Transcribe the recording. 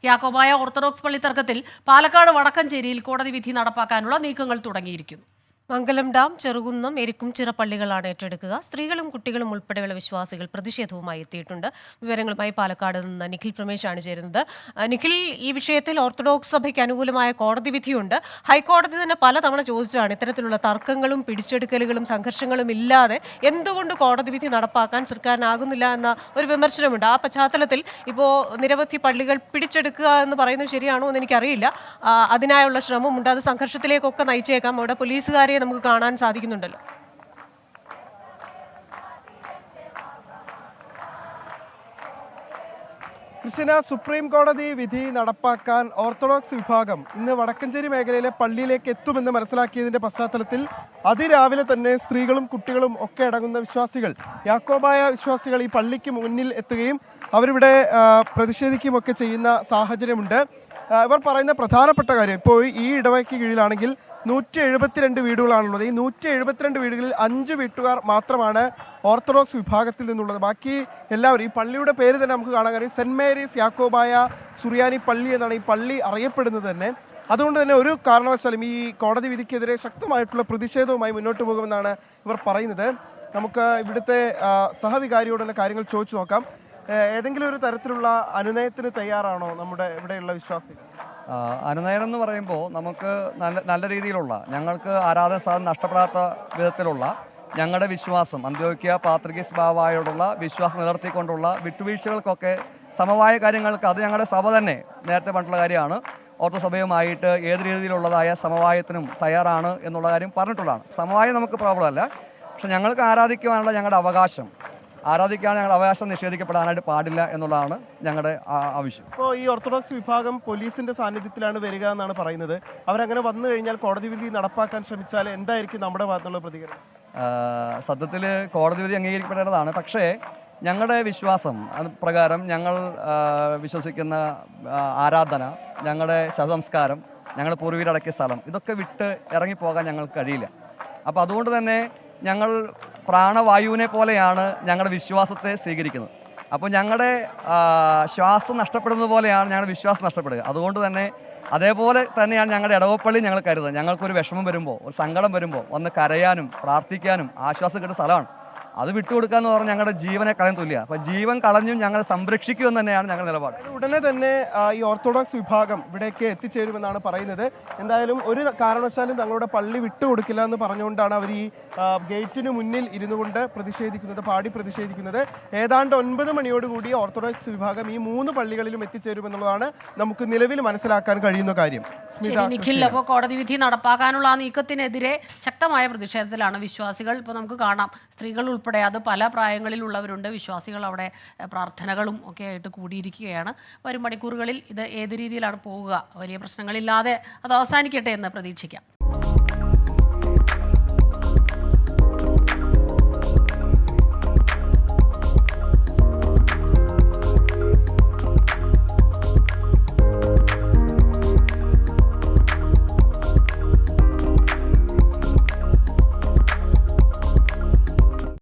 Yakobaya orthodox പള്ളി തർക്കത്തിൽ പാലക്കാട് വടക്കഞ്ചേരിയിൽ കോടതി വിധി നടപ്പാക്കാനുള്ള നീക്കങ്ങൾ തുടങ്ങിയിരിക്കുന്നു. മംഗലം ഡാം, ചെറുകുന്നം, എരിക്കുംചിറ പള്ളികളാണ് ഏറ്റെടുക്കുക. സ്ത്രീകളും കുട്ടികളും ഉൾപ്പെടെയുള്ള വിശ്വാസികൾ പ്രതിഷേധവുമായി എത്തിയിട്ടുണ്ട്. വിവരങ്ങളുമായി പാലക്കാട് നിന്ന് നിഖിൽ പ്രമേശാണ് ചേരുന്നത്. നിഖിൽ, ഈ വിഷയത്തിൽ ഓർത്തഡോക്സ് സഭയ്ക്ക് അനുകൂലമായ കോടതി വിധിയുണ്ട്. ഹൈക്കോടതി തന്നെ പലതവണ ചോദിച്ചതാണ് ഇത്തരത്തിലുള്ള തർക്കങ്ങളും പിടിച്ചെടുക്കലുകളും സംഘർഷങ്ങളും ഇല്ലാതെ എന്തുകൊണ്ട് കോടതി വിധി നടപ്പാക്കാൻ സർക്കാരിനാകുന്നില്ല എന്ന ഒരു വിമർശനമുണ്ട്. ആ പശ്ചാത്തലത്തിൽ ഇപ്പോൾ നിരവധി പള്ളികൾ പിടിച്ചെടുക്കുക എന്ന് പറയുന്നത് ശരിയാണോ എന്ന് എനിക്കറിയില്ല. അതിനായുള്ള ശ്രമമുണ്ട്. അത് സംഘർഷത്തിലേക്കൊക്കെ നയിച്ചേക്കാം. അവിടെ പോലീസുകാരെ നമുക്ക് കാണാൻ സാധിക്കുന്നുണ്ടല്ലോ. കൃഷ്ണ, സുപ്രീം കോടതി വിധി നടപ്പാക്കാൻ ഓർത്തഡോക്സ് വിഭാഗം ഇന്ന് വടക്കഞ്ചേരി മേഖലയിലെ പള്ളിയിലേക്ക് എത്തുമെന്ന് മനസ്സിലാക്കിയതിന്റെ പശ്ചാത്തലത്തിൽ അതിരാവിലെ തന്നെ സ്ത്രീകളും കുട്ടികളും ഒക്കെ അടങ്ങുന്ന വിശ്വാസികൾ, യാക്കോബായ വിശ്വാസികൾ ഈ പള്ളിക്ക് മുന്നിൽ എത്തുകയും അവരിവിടെ പ്രതിഷേധിക്കുകയൊക്കെ ചെയ്യുന്ന സാഹചര്യമുണ്ട്. ഇവർ പറയുന്ന പ്രധാനപ്പെട്ട കാര്യം, ഇപ്പോൾ ഈ ഇടവയ്ക്ക് കീഴിലാണെങ്കിൽ 172 വീടുകളാണുള്ളത്. ഈ 172 വീടുകളിൽ 5 വീട്ടുകാർ മാത്രമാണ് ഓർത്തഡോക്സ് വിഭാഗത്തിൽ നിന്നുള്ളത്. ബാക്കി എല്ലാവരും, ഈ പള്ളിയുടെ പേര് തന്നെ നമുക്ക് കാണാൻ കഴിയും, സെന്റ് മേരീസ് യാക്കോബായ സുറിയാനി പള്ളി എന്നാണ് ഈ പള്ളി അറിയപ്പെടുന്നത് തന്നെ. അതുകൊണ്ട് തന്നെ ഒരു കാരണവശാലും ഈ കോടതി വിധിക്കെതിരെ ശക്തമായിട്ടുള്ള പ്രതിഷേധവുമായി മുന്നോട്ട് പോകുമെന്നാണ് ഇവർ പറയുന്നത്. നമുക്ക് ഇവിടുത്തെ സഹവികാരിയോട് തന്നെ കാര്യങ്ങൾ ചോദിച്ചു നോക്കാം. ഏതെങ്കിലും ഒരു തരത്തിലുള്ള അനുനയത്തിന് തയ്യാറാണോ നമ്മുടെ ഇവിടെയുള്ള വിശ്വാസികൾ? അനുനയനം എന്ന് പറയുമ്പോൾ നമുക്ക് നല്ല രീതിയിലുള്ള, ഞങ്ങൾക്ക് ആരാധന സാധനം നഷ്ടപ്പെടാത്ത വിധത്തിലുള്ള ഞങ്ങളുടെ വിശ്വാസം, അന്ത്യോക്യ പാത്രികീസ് ബാവായോടുള്ള വിശ്വാസം നിലനിർത്തിക്കൊണ്ടുള്ള വിട്ടുവീഴ്ചകൾക്കൊക്കെ സമവായ കാര്യങ്ങൾക്ക് അത് ഞങ്ങളുടെ സഭ തന്നെ നേരത്തെ പറഞ്ഞിട്ടുള്ള കാര്യമാണ്. ഓർത്തഡോക്സ് സഭയുമായിട്ട് ഏത് രീതിയിലുള്ളതായ സമവായത്തിനും തയ്യാറാണ് എന്നുള്ള കാര്യം പറഞ്ഞിട്ടുള്ളതാണ്. സമവായം നമുക്ക് പ്രോബ്ലം അല്ല, പക്ഷെ ഞങ്ങൾക്ക് ആരാധിക്കുവാനുള്ള ഞങ്ങളുടെ അവകാശം, ഞങ്ങളുടെ അവകാശം നിഷേധിക്കപ്പെടാനായിട്ട് പാടില്ല എന്നുള്ളതാണ് ഞങ്ങളുടെ ആവശ്യം. ഇപ്പോൾ ഈ ഓർത്തഡോക്സ് വിഭാഗം പോലീസിന്റെ സാന്നിധ്യത്തിലാണ് വരിക എന്നാണ് പറയുന്നത്. അവരങ്ങനെ വന്നു കഴിഞ്ഞാൽ കോടതി വിധി നടപ്പാക്കാൻ ശ്രമിച്ചാൽ എന്തായിരിക്കും നമ്മുടെ ഭാഗത്തുള്ള പ്രതികരണം? സത്യത്തിൽ കോടതി വിധി അംഗീകരിക്കപ്പെടേണ്ടതാണ്. പക്ഷേ ഞങ്ങളുടെ വിശ്വാസം പ്രകാരം ഞങ്ങൾ വിശ്വസിക്കുന്ന ആരാധന, ഞങ്ങളുടെ ശവസംസ്കാരം, ഞങ്ങളുടെ പൂർവീകരടക്കിയ സ്ഥലം, ഇതൊക്കെ വിട്ട് ഇറങ്ങിപ്പോകാൻ ഞങ്ങൾക്ക് കഴിയില്ല. അപ്പോൾ അതുകൊണ്ട് തന്നെ ഞങ്ങൾ പ്രാണവായുവിനെ പോലെയാണ് ഞങ്ങളുടെ വിശ്വാസത്തെ സ്വീകരിക്കുന്നത്. അപ്പോൾ ഞങ്ങളുടെ ശ്വാസം നഷ്ടപ്പെടുന്നത് പോലെയാണ് ഞങ്ങളുടെ വിശ്വാസം നഷ്ടപ്പെടുക. അതുകൊണ്ട് തന്നെ അതേപോലെ തന്നെയാണ് ഞങ്ങളുടെ ഇടവപ്പള്ളി ഞങ്ങൾ കരുതുന്നത്. ഞങ്ങൾക്കൊരു വിഷമം വരുമ്പോൾ, ഒരു സങ്കടം വരുമ്പോൾ ഒന്ന് കരയാനും പ്രാർത്ഥിക്കാനും ആശ്വാസം കിട്ടുന്ന സ്ഥലമാണ്. അത് വിട്ടുകൊടുക്കാന്ന് പറഞ്ഞാൽ ഞങ്ങളുടെ ജീവനെ കളയാൻ തുല്യ. അപ്പോൾ ജീവൻ കളഞ്ഞും ഞങ്ങൾ സംരക്ഷിക്കുമെന്ന് തന്നെയാണ് ഞങ്ങളുടെ നിലപാട്. ഉടനെ തന്നെ ഈ ഓർത്തഡോക്സ് വിഭാഗം ഇവിടേക്ക് എത്തിച്ചേരുമെന്നാണ് പറയുന്നത്. എന്തായാലും ഒരു കാരണവശാലും തങ്ങളുടെ പള്ളി വിട്ടുകൊടുക്കില്ല എന്ന് പറഞ്ഞുകൊണ്ടാണ് അവർ ഈ ഗേറ്റിന് മുന്നിൽ ഇരുന്നു കൊണ്ട് പാടി പ്രതിഷേധിക്കുന്നത്. ഏതാണ്ട് 9 മണിയോടുകൂടി ഓർത്തഡോക്സ് വിഭാഗം ഈ 3 പള്ളികളിലും എത്തിച്ചേരുമെന്നുള്ളതാണ് നമുക്ക് നിലവിൽ മനസ്സിലാക്കാൻ കഴിയുന്ന കാര്യം. നിഖിൽ, അപ്പോൾ കോടതി വിധി നടപ്പാക്കാനുള്ള ആ നീക്കത്തിനെതിരെ ശക്തമായ പ്രതിഷേധത്തിലാണ് വിശ്വാസികൾ. ഇപ്പോൾ നമുക്ക് കാണാം, സ്ത്രീകൾ ഉൾപ്പെടെ അത് പല പ്രായങ്ങളിലുള്ളവരുണ്ട്. വിശ്വാസികൾ അവിടെ പ്രാർത്ഥനകളും ഒക്കെ ആയിട്ട് കൂടിയിരിക്കുകയാണ്. വരും മണിക്കൂറുകളിൽ ഇത് ഏത് രീതിയിലാണ് പോവുക, വലിയ പ്രശ്നങ്ങളില്ലാതെ അത് അവസാനിക്കട്ടെ എന്ന് പ്രതീക്ഷിക്കാം.